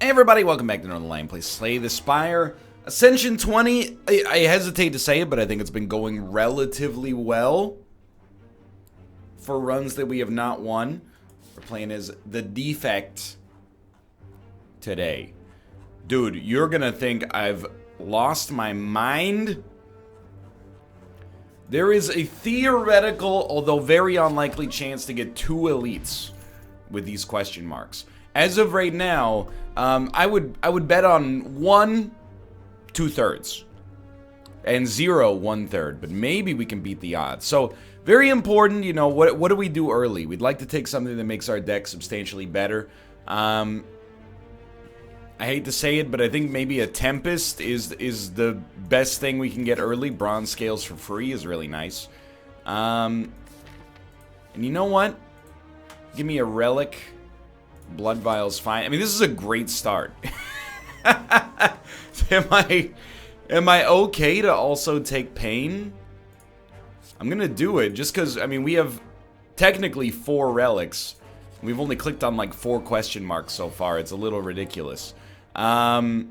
Hey everybody, welcome back to Northernlion. Play Slay the Spire. Ascension 20, I hesitate to say it, but I think it's been going relatively well for runs that we have not won. We're playing as the Defect today. Dude, you're gonna think I've lost my mind. There is a theoretical, although very unlikely, chance to get 2 elites with these question marks. As of right now, I would bet on 1 2/3 and 0 1/3, but maybe we can beat the odds. So very important, you know, what do we do early? We'd like to take something that makes our deck substantially better. I hate to say it, but I think maybe a Tempest is the best thing we can get early. Bronze scales for free is really nice. And you know what? Give me a relic. Blood Vial's fine. I mean, this is a great start. Am I okay to also take pain? I'm gonna do it just because, I mean, we have technically 4 relics. We've only clicked on like 4 question marks so far. It's a little ridiculous. So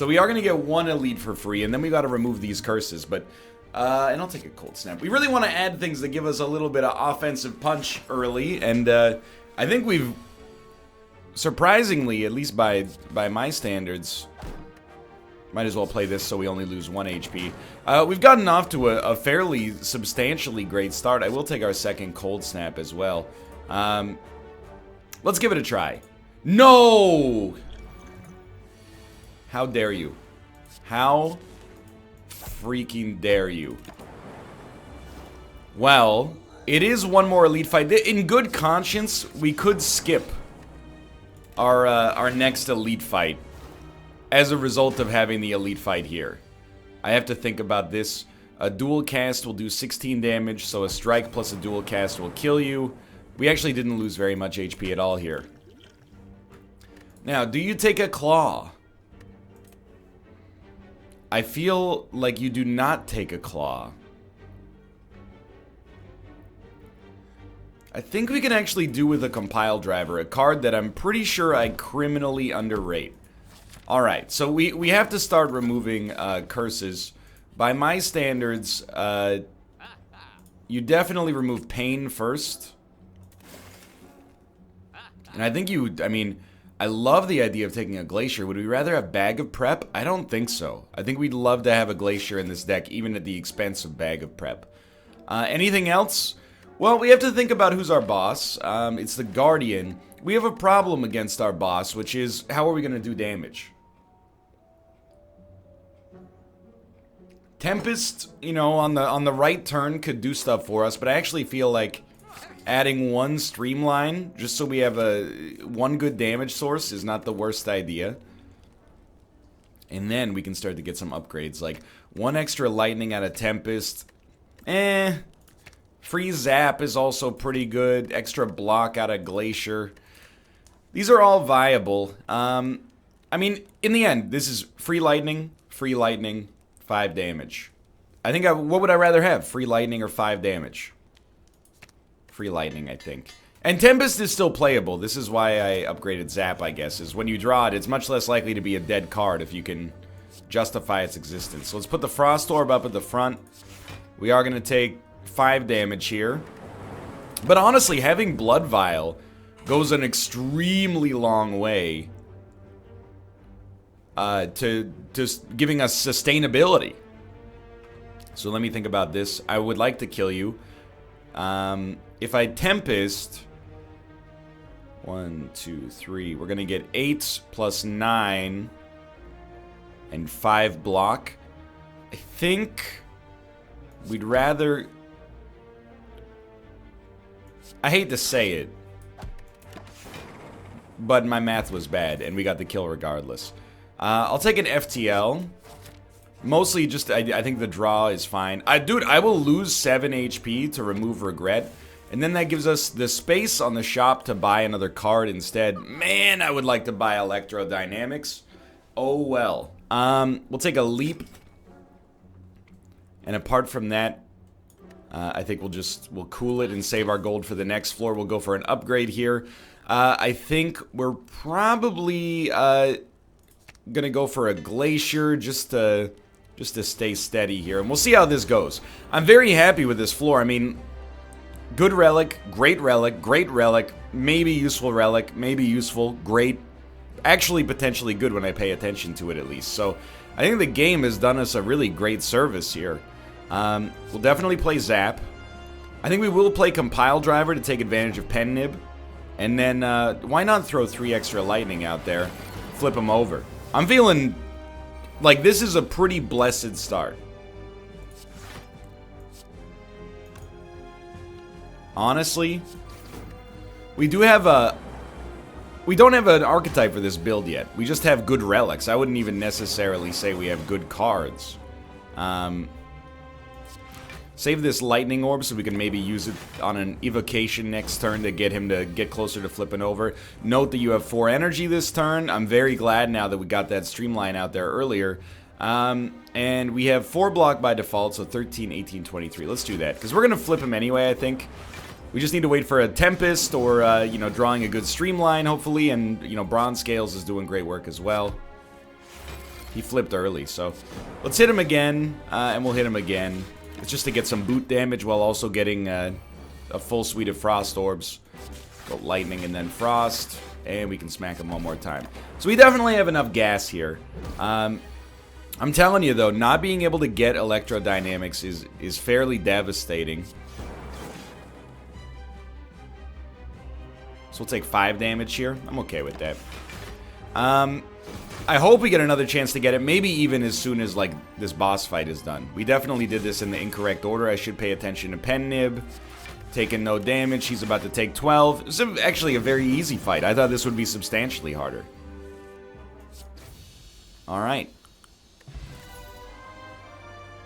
we are gonna get 1 elite for free, and then we gotta remove these curses, but and I'll take a cold snap. We really want to add things that give us a little bit of offensive punch early, and I think we've, surprisingly, at least by my standards, might as well play this so we only lose 1 HP. We've gotten off to a fairly substantially great start. I will take our second cold snap as well. Let's give it a try. No! How dare you? How freaking dare you? Well, it is 1 more elite fight. In good conscience, we could skip our next elite fight as a result of having the elite fight here. I have to think about this. A dual cast will do 16 damage, so a strike plus a dual cast will kill you. We actually didn't lose very much HP at all here. Now, do you take a claw? I feel like you do not take a claw. I think we can actually do with a compile driver, a card that I'm pretty sure I criminally underrate. Alright, so we have to start removing curses. By my standards, you definitely remove pain first. And I think I mean, I love the idea of taking a glacier. Would we rather have bag of prep? I don't think so. I think we'd love to have a glacier in this deck, even at the expense of bag of prep. Anything else? Well, we have to think about who's our boss. It's the Guardian. We have a problem against our boss, which is, how are we going to do damage? Tempest, you know, on the right turn could do stuff for us, but I actually feel like adding 1 streamline, just so we have 1 good damage source, is not the worst idea. And then we can start to get some upgrades, like 1 extra lightning out of Tempest. Free zap is also pretty good. Extra block out of Glacier. These are all viable. I mean, in the end, this is free lightning, 5 damage. I think what would I rather have? Free lightning or 5 damage? Free lightning, I think. And Tempest is still playable. This is why I upgraded zap, I guess, is when you draw it, it's much less likely to be a dead card if you can justify its existence. So let's put the Frost Orb up at the front. We are going to take 5 damage here. But honestly, having Blood Vial goes an extremely long way to just giving us sustainability. So let me think about this. I would like to kill you. If I Tempest, 1, 2, 3, we're going to get 8 plus 9 and 5 block. I think we'd rather... I hate to say it, but my math was bad, and we got the kill regardless. I'll take an FTL. Mostly just, I think the draw is fine. Dude, I will lose 7 HP to remove Regret, and then that gives us the space on the shop to buy another card instead. Man, I would like to buy Electrodynamics. Oh well. We'll take a Leap. And apart from that, I think we'll cool it and save our gold for the next floor. We'll go for an upgrade here. I think we're probably gonna go for a glacier just to stay steady here, and we'll see how this goes. I'm very happy with this floor. I mean, good relic, great relic, maybe useful relic, maybe useful, great, actually potentially good when I pay attention to it at least. So I think the game has done us a really great service here. We'll definitely play Zap. I think we will play Compile Driver to take advantage of Pen Nib. And then, why not throw 3 extra lightning out there, flip them over. I'm feeling like this is a pretty blessed start. Honestly, we don't have an archetype for this build yet. We just have good relics. I wouldn't even necessarily say we have good cards. Save this lightning orb so we can maybe use it on an evocation next turn to get him to get closer to flipping over. Note that you have 4 energy this turn. I'm very glad now that we got that streamline out there earlier. And we have 4 block by default, so 13, 18, 23. Let's do that, because we're going to flip him anyway, I think. We just need to wait for a Tempest or, you know, drawing a good streamline, hopefully. And, you know, Bronze Scales is doing great work as well. He flipped early, so let's hit him again, and we'll hit him again. It's just to get some boot damage while also getting a full suite of Frost Orbs. Go Lightning and then Frost, and we can smack him one more time. So we definitely have enough gas here. I'm telling you, though, not being able to get Electrodynamics is fairly devastating. So we'll take 5 damage here. I'm okay with that. I hope we get another chance to get it, maybe even as soon as, like, this boss fight is done. We definitely did this in the incorrect order. I should pay attention to Pen Nib. Taking no damage. He's about to take 12. It's actually a very easy fight. I thought this would be substantially harder. Alright.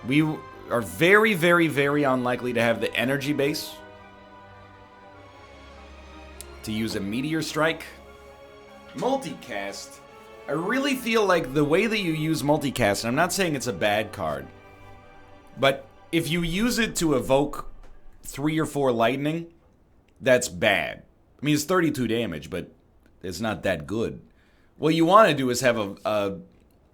We are very, very, very unlikely to have the energy base to use a Meteor Strike. Multicast. I really feel like the way that you use multicast, and I'm not saying it's a bad card, but if you use it to evoke 3 or 4 lightning, that's bad. I mean, it's 32 damage, but it's not that good. What you want to do is have a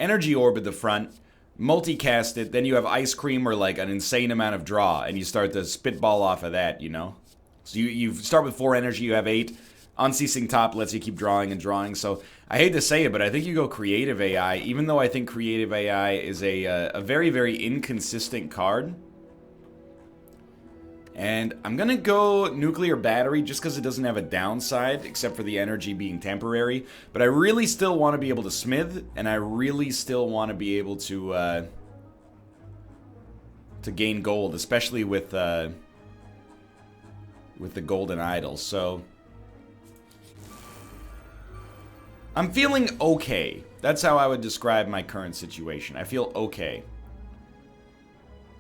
energy orb at the front, multicast it, then you have Ice Cream or like an insane amount of draw, and you start to spitball off of that, you know? So you start with 4 energy, you have 8. Unceasing Top lets you keep drawing and drawing, so I hate to say it, but I think you go Creative AI, even though I think Creative AI is a very, very inconsistent card. And I'm going to go Nuclear Battery just because it doesn't have a downside, except for the energy being temporary. But I really still want to be able to smith, and I really still want to be able to gain gold, especially with the Golden Idol. So I'm feeling okay. That's how I would describe my current situation. I feel okay.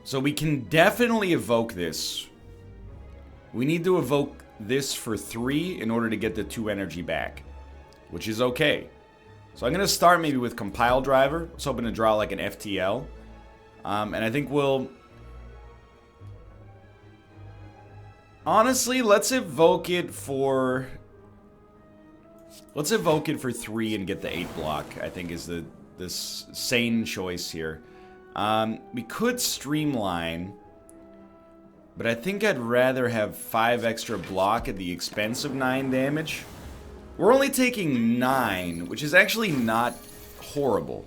So we can definitely evoke this. We need to evoke this for 3 in order to get the 2 energy back, which is okay. So I'm going to start maybe with Compile Driver. I was hoping to draw like an FTL. And I think we'll... Honestly, let's evoke it for... Let's evoke it for 3 and get the 8 block, I think is the sane choice here. We could Streamline, but I think I'd rather have 5 extra block at the expense of 9 damage. We're only taking 9, which is actually not horrible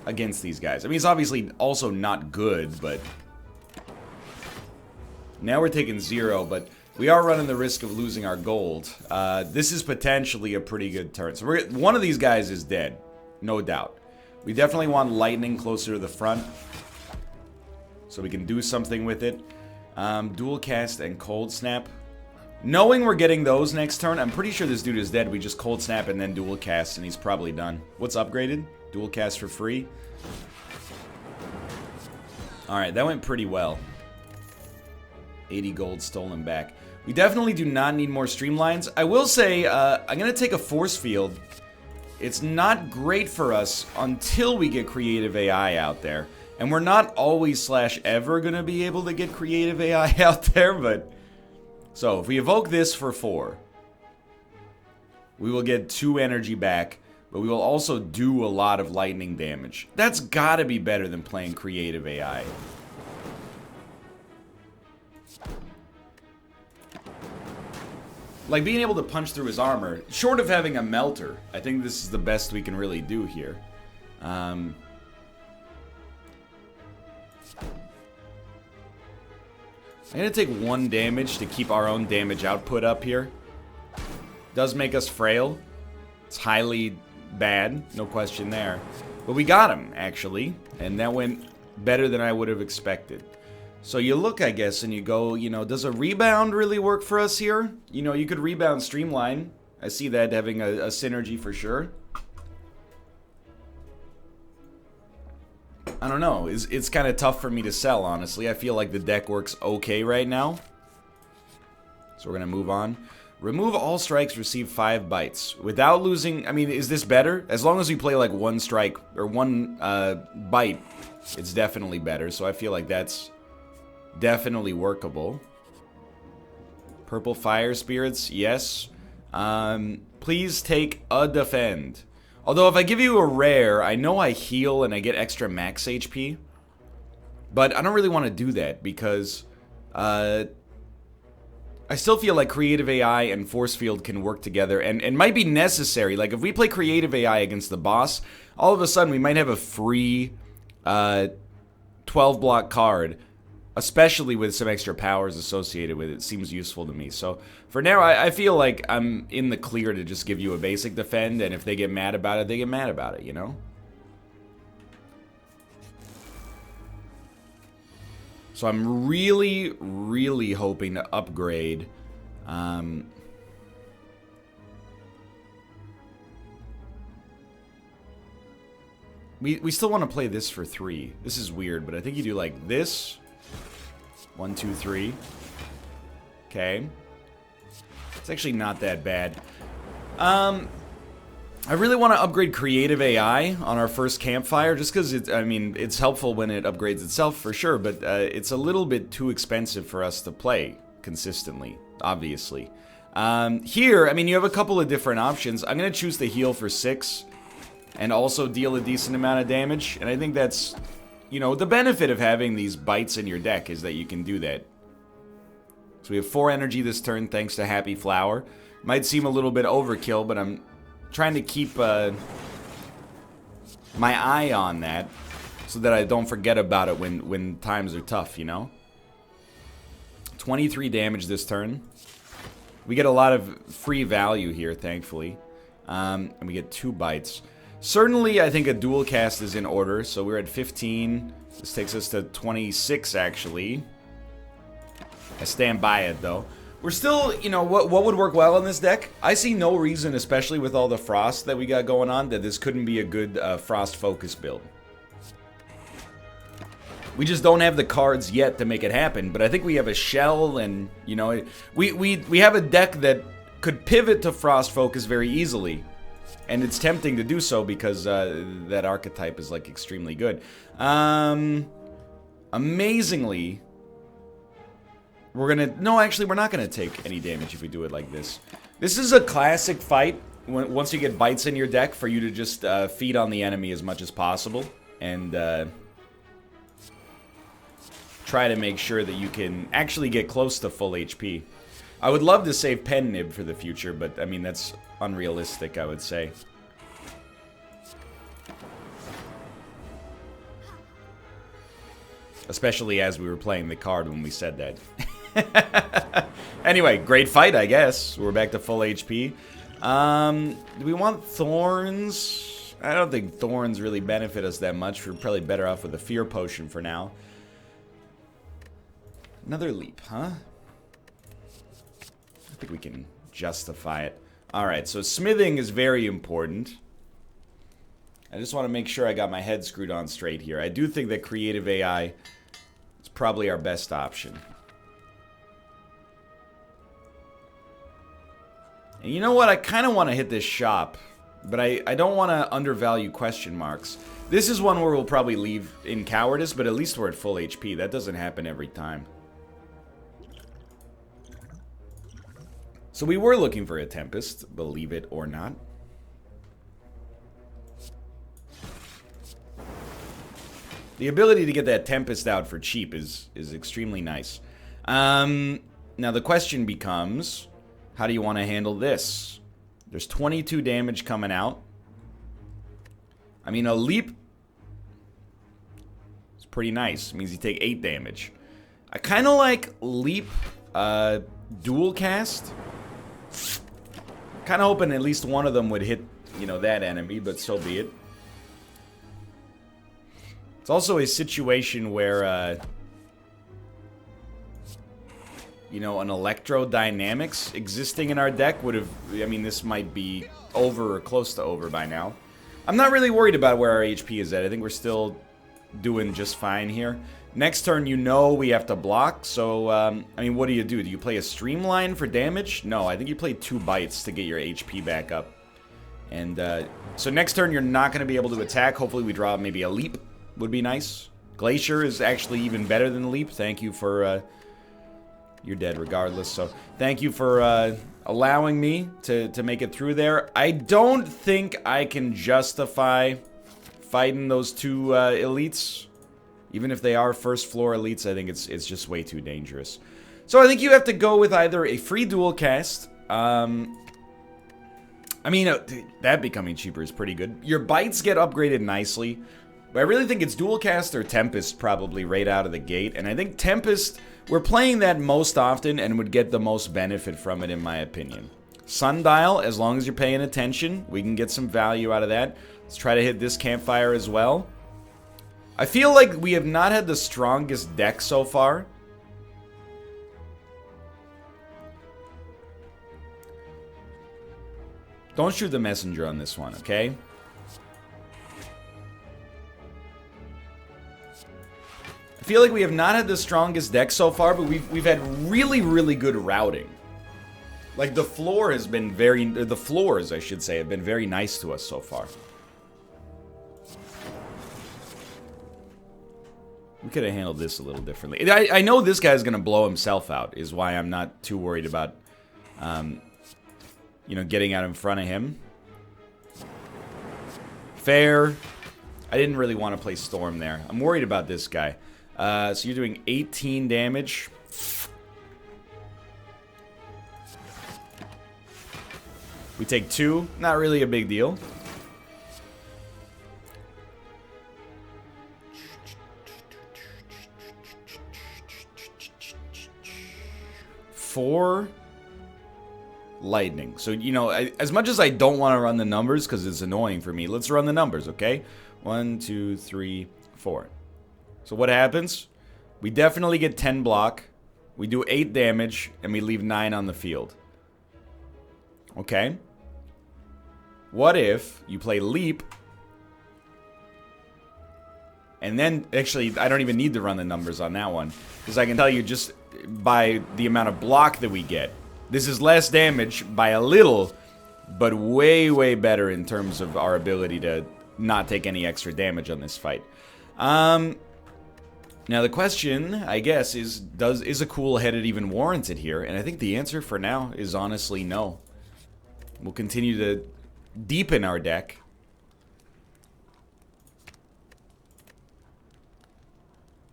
against these guys. I mean, it's obviously also not good, but... Now we're taking 0, but... We are running the risk of losing our gold. This is potentially a pretty good turn. So one of these guys is dead, no doubt. We definitely want lightning closer to the front, so we can do something with it. Dual Cast and Cold Snap. Knowing we're getting those next turn, I'm pretty sure this dude is dead. We just Cold Snap and then Dual Cast, and he's probably done. What's upgraded? Dual Cast for free. Alright, that went pretty well. 80 gold stolen back. We definitely do not need more streamlines. I will say, I'm going to take a Force Field. It's not great for us until we get Creative AI out there. And we're not always / ever going to be able to get Creative AI out there, but So, if we evoke this for 4, we will get 2 energy back, but we will also do a lot of lightning damage. That's gotta be better than playing creative AI. Like, being able to punch through his armor, short of having a melter, I think this is the best we can really do here. I'm gonna take 1 damage to keep our own damage output up here. Does make us frail. It's highly bad, no question there. But we got him, actually, and that went better than I would have expected. So you look, I guess, and you go, you know, does a rebound really work for us here? You know, you could rebound Streamline. I see that having a synergy for sure. I don't know. It's kind of tough for me to sell, honestly. I feel like the deck works okay right now. So we're going to move on. Remove all strikes, receive 5 bites. Without losing... I mean, is this better? As long as we play like 1 strike, or 1 bite, it's definitely better. So I feel like that's definitely workable. Purple Fire Spirits, yes. Please take a defend. Although if I give you a rare, I know I heal and I get extra max HP. But I don't really want to do that because I still feel like creative AI and force field can work together and might be necessary. Like if we play creative AI against the boss, all of a sudden we might have a free 12 block card, especially with some extra powers associated with it. It seems useful to me. So for now, I feel like I'm in the clear to just give you a basic defend, and if they get mad about it, they get mad about it, you know? So I'm really, really hoping to upgrade. We still want to play this for 3. This is weird, but I think you do like this. 1, 2, 3. Okay. It's actually not that bad. I really want to upgrade creative AI on our first Campfire, just because I mean, it's helpful when it upgrades itself for sure, but it's a little bit too expensive for us to play consistently, obviously. Here, I mean, you have a couple of different options. I'm going to choose the heal for 6 and also deal a decent amount of damage, and I think that's, you know, the benefit of having these bites in your deck is that you can do that. So we have 4 energy this turn thanks to Happy Flower. Might seem a little bit overkill, but I'm trying to keep my eye on that so that I don't forget about it when times are tough, you know? 23 damage this turn. We get a lot of free value here, thankfully. And we get 2 bites. Certainly, I think a dual cast is in order, so we're at 15. This takes us to 26, actually. I stand by it, though. We're still, you know, what would work well in this deck? I see no reason, especially with all the Frost that we got going on, that this couldn't be a good Frost focus build. We just don't have the cards yet to make it happen, but I think we have a shell and, you know, we have a deck that could pivot to Frost focus very easily. And it's tempting to do so because that archetype is, like, extremely good. Amazingly, we're gonna... No, actually, we're not gonna take any damage if we do it like this. This is a classic fight, once you get bites in your deck, for you to just feed on the enemy as much as possible. And try to make sure that you can actually get close to full HP. I would love to save Pen Nib for the future, but, I mean, that's unrealistic, I would say. Especially as we were playing the card when we said that. Anyway, great fight, I guess. We're back to full HP. Do we want Thorns? I don't think Thorns really benefit us that much. We're probably better off with a Fear Potion for now. Another leap, huh? I think we can justify it. Alright, so smithing is very important. I just want to make sure I got my head screwed on straight here. I do think that creative AI is probably our best option. And you know what? I kind of want to hit this shop, but I don't want to undervalue question marks. This is one where we'll probably leave in cowardice, but at least we're at full HP. That doesn't happen every time. So we were looking for a Tempest, believe it or not. The ability to get that Tempest out for cheap is extremely nice. Now the question becomes, how do you want to handle this? There's 22 damage coming out. I mean, a leap is pretty nice. It means you take 8 damage. I kind of like leap dual cast. Kind of hoping at least one of them would hit, you know, that enemy, but so be it. It's also a situation where, you know, an electrodynamics existing in our deck would have... I mean, this might be over or close to over by now. I'm not really worried about where our HP is at. I think we're still doing just fine here. Next turn, you know we have to block, so, I mean, what do? Do you play a Streamline for damage? No, I think you play 2 bites to get your HP back up. And, so next turn, you're not going to be able to attack. Hopefully we draw maybe a leap. Would be nice. Glacier is actually even better than leap. Thank you for, you're dead regardless, so thank you for, allowing me to make it through there. I don't think I can justify fighting those 2, elites. Even if they are first floor elites, I think it's just way too dangerous. So I think you have to go with either a free dual cast. I mean, that becoming cheaper is pretty good. Your bites get upgraded nicely. But I really think it's dual cast or Tempest probably right out of the gate. And I think Tempest, we're playing that most often and would get the most benefit from it in my opinion. Sundial, as long as you're paying attention, we can get some value out of that. Let's try to hit this Campfire as well. I feel like we have not had the strongest deck so far. Don't shoot the messenger on this one, okay? I feel like we have not had the strongest deck so far, but we've had really, really good routing. Like the floor has been the floors, I should say, have been very nice to us so far. We could have handled this a little differently. I know this guy's going to blow himself out, is why I'm not too worried about, you know, getting out in front of him. Fair. I didn't really want to play Storm there. I'm worried about this guy. So you're doing 18 damage. We take 2. Not really a big deal. Four lightning. So, you know, as much as I don't want to run the numbers because it's annoying for me, let's run the numbers, okay? 1, 2, 3, 4. So what happens? We definitely get 10 block. We do 8 damage, and we leave 9 on the field. Okay. What if you play leap, and then, actually, I don't even need to run the numbers on that one, because I can tell you just by the amount of block that we get. This is less damage by a little, but way, way better in terms of our ability to not take any extra damage on this fight. Now the question, I guess, is a cool-headed even warranted here? And I think the answer for now is honestly no. We'll continue to deepen our deck.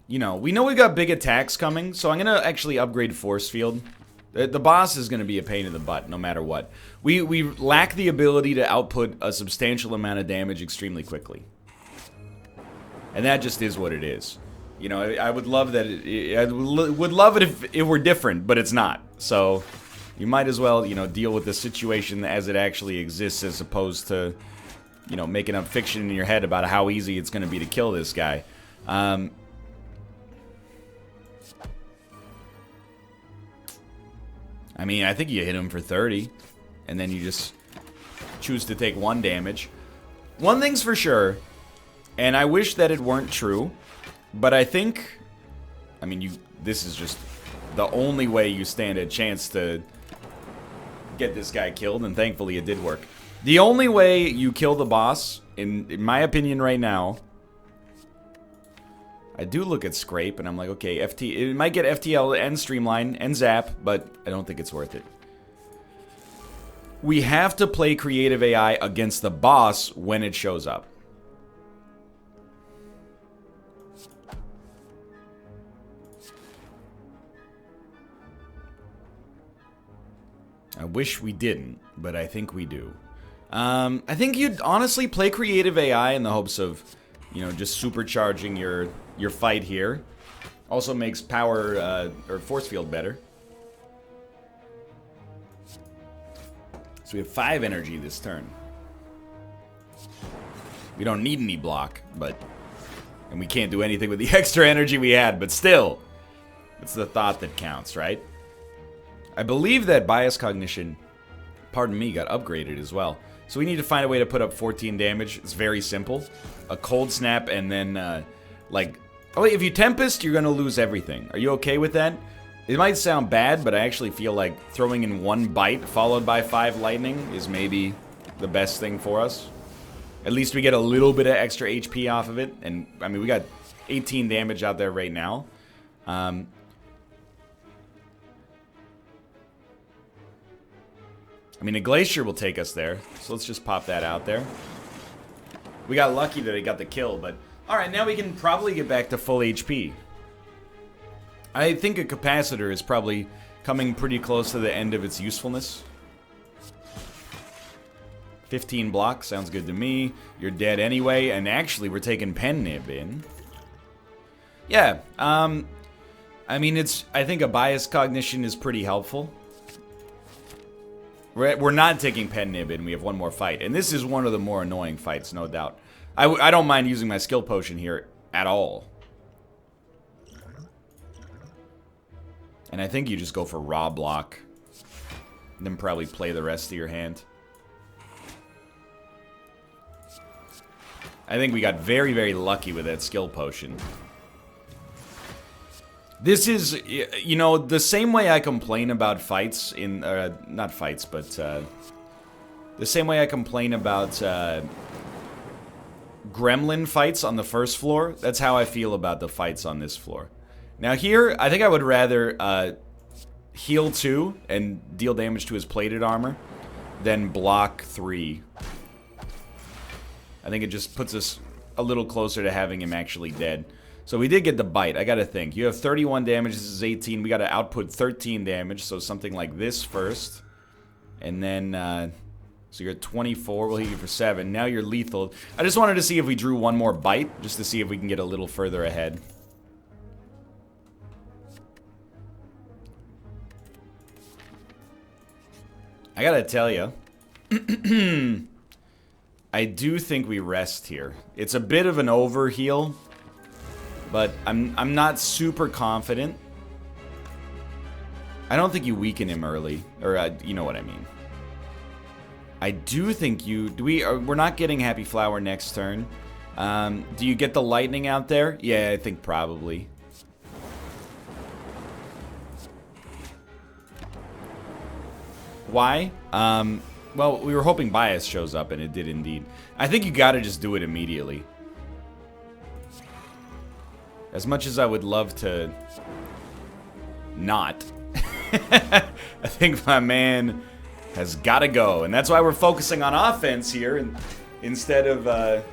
You know we got big attacks coming, so I'm going to actually upgrade Force Field. The boss is going to be a pain in the butt, no matter what. We lack the ability to output a substantial amount of damage extremely quickly. And that just is what it is. You know, I would love that. I would love it if it were different, but it's not. So you might as well, you know, deal with the situation as it actually exists, as opposed to, you know, making up fiction in your head about how easy it's going to be to kill this guy. I mean, I think you hit him for 30, and then you just choose to take 1 damage. One thing's for sure, and I wish that it weren't true, but I think, I mean, this is just the only way you stand a chance to get this guy killed, and thankfully it did work. The only way you kill the boss, in my opinion right now, I do look at Scrape, and I'm like, okay, it might get FTL and Streamline and Zap, but I don't think it's worth it. we have to play creative AI against the boss when it shows up. I wish we didn't, but I think we do. I think you'd honestly play creative AI in the hopes of, you know, just supercharging your fight here. Also makes power or force field better. So we have 5 energy this turn. We don't need any block, and we can't do anything with the extra energy we had, but still, it's the thought that counts, right? I believe that bias cognition, pardon me, got upgraded as well. So we need to find a way to put up 14 damage. It's very simple. A cold snap and then, like... Oh, wait, if you Tempest, you're going to lose everything. Are you okay with that? It might sound bad, but I actually feel like throwing in 1 bite followed by 5 lightning is maybe the best thing for us. At least we get a little bit of extra HP off of it. And, I mean, we got 18 damage out there right now. I mean, a Glacier will take us there, so let's just pop that out there. We got lucky that it got the kill, but... Alright, now we can probably get back to full HP. I think a Capacitor is probably coming pretty close to the end of its usefulness. 15 blocks, sounds good to me. You're dead anyway, and actually we're taking Pen Nib in. Yeah, I mean, I think a Bias Cognition is pretty helpful. We're not taking Pen Nib in, we have 1 more fight. And this is one of the more annoying fights, no doubt. I don't mind using my skill potion here at all. And I think you just go for raw block. And then probably play the rest of your hand. I think we got very, very lucky with that skill potion. This is, you know, the same way I complain about fights in, not fights, but, the same way I complain about, gremlin fights on the first floor, that's how I feel about the fights on this floor. Now here, I think I would rather, heal 2 and deal damage to his plated armor than block 3. I think it just puts us a little closer to having him actually dead. So we did get the bite. I gotta think. You have 31 damage. This is 18. We gotta output 13 damage. So something like this first. And then, so you're at 24. We'll hit you for 7. Now you're lethal. I just wanted to see if we drew 1 more bite. Just to see if we can get a little further ahead. I gotta tell you. I do think we rest here. It's a bit of an overheal. But I'm not super confident. I don't think you weaken him early, or you know what I mean. I do think you we're not getting Happy Flower next turn. Do you get the lightning out there? Yeah, I think probably. Why? Well, we were hoping Bias shows up, and it did indeed. I think you gotta just do it immediately. As much as I would love to not, I think my man has got to go. And that's why we're focusing on offense here and instead of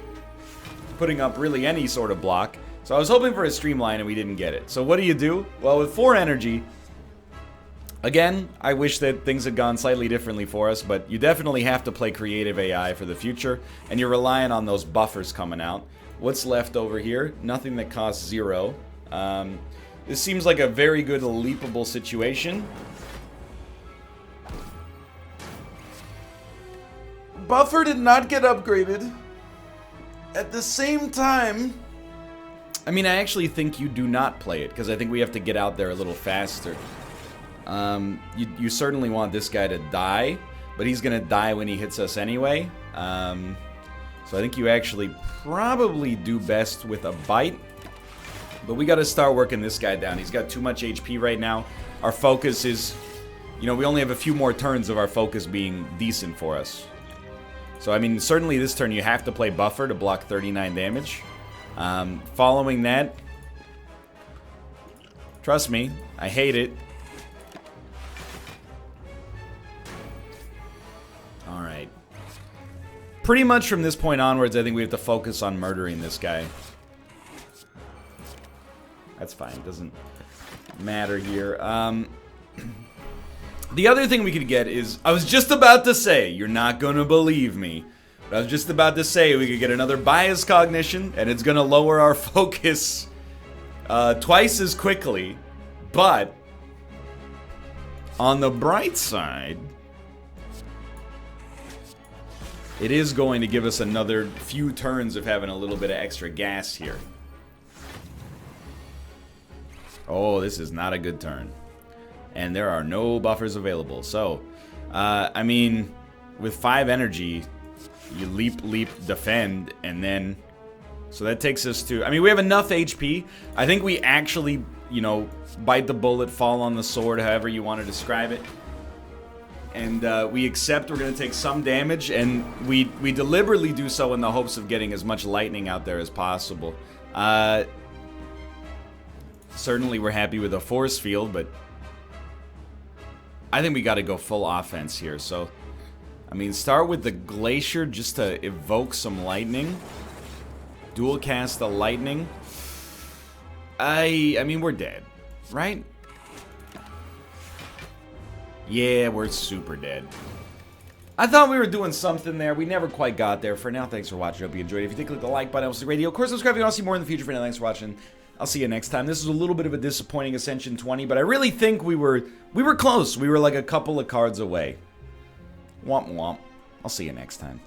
putting up really any sort of block. So I was hoping for a streamline and we didn't get it. So what do? Well, with 4 energy, again, I wish that things had gone slightly differently for us, but you definitely have to play creative AI for the future, and you're relying on those buffers coming out. What's left over here? Nothing that costs 0. This seems like a very good leapable situation. Buffer did not get upgraded. At the same time, I mean, I actually think you do not play it, because I think we have to get out there a little faster. You certainly want this guy to die, but he's going to die when he hits us anyway. So I think you actually probably do best with a bite. But we got to start working this guy down. He's got too much HP right now. Our focus is, you know, we only have a few more turns of our focus being decent for us. So, I mean, certainly this turn you have to play Buffer to block 39 damage. Following that, trust me, I hate it. pretty much from this point onwards, I think we have to focus on murdering this guy. That's fine. Doesn't matter here. The other thing we could get is... I was just about to say, you're not going to believe me. But I was just about to say we could get another bias cognition, and it's going to lower our focus twice as quickly. But, on the bright side, it is going to give us another few turns of having a little bit of extra gas here. Oh, this is not a good turn. And there are no buffers available. So, I mean, with 5 energy, you leap, defend, and then... So that takes us to... I mean, we have enough HP. I think we actually, you know, bite the bullet, fall on the sword, however you want to describe it. And we accept we're going to take some damage, and we deliberately do so in the hopes of getting as much lightning out there as possible. Certainly we're happy with a force field, but... I think we got to go full offense here, so... I mean, start with the Glacier just to evoke some lightning. Dual cast the lightning. I mean, we're dead, right? Yeah, we're super dead. I thought we were doing something there. We never quite got there. For now, thanks for watching. Hope you enjoyed it. If you did, click the like button. I'll see the radio. Of course, subscribe if you want to see more in the future. For now, thanks for watching. I'll see you next time. This is a little bit of a disappointing Ascension 20, but I really think we were close. We were like a couple of cards away. Womp womp. I'll see you next time.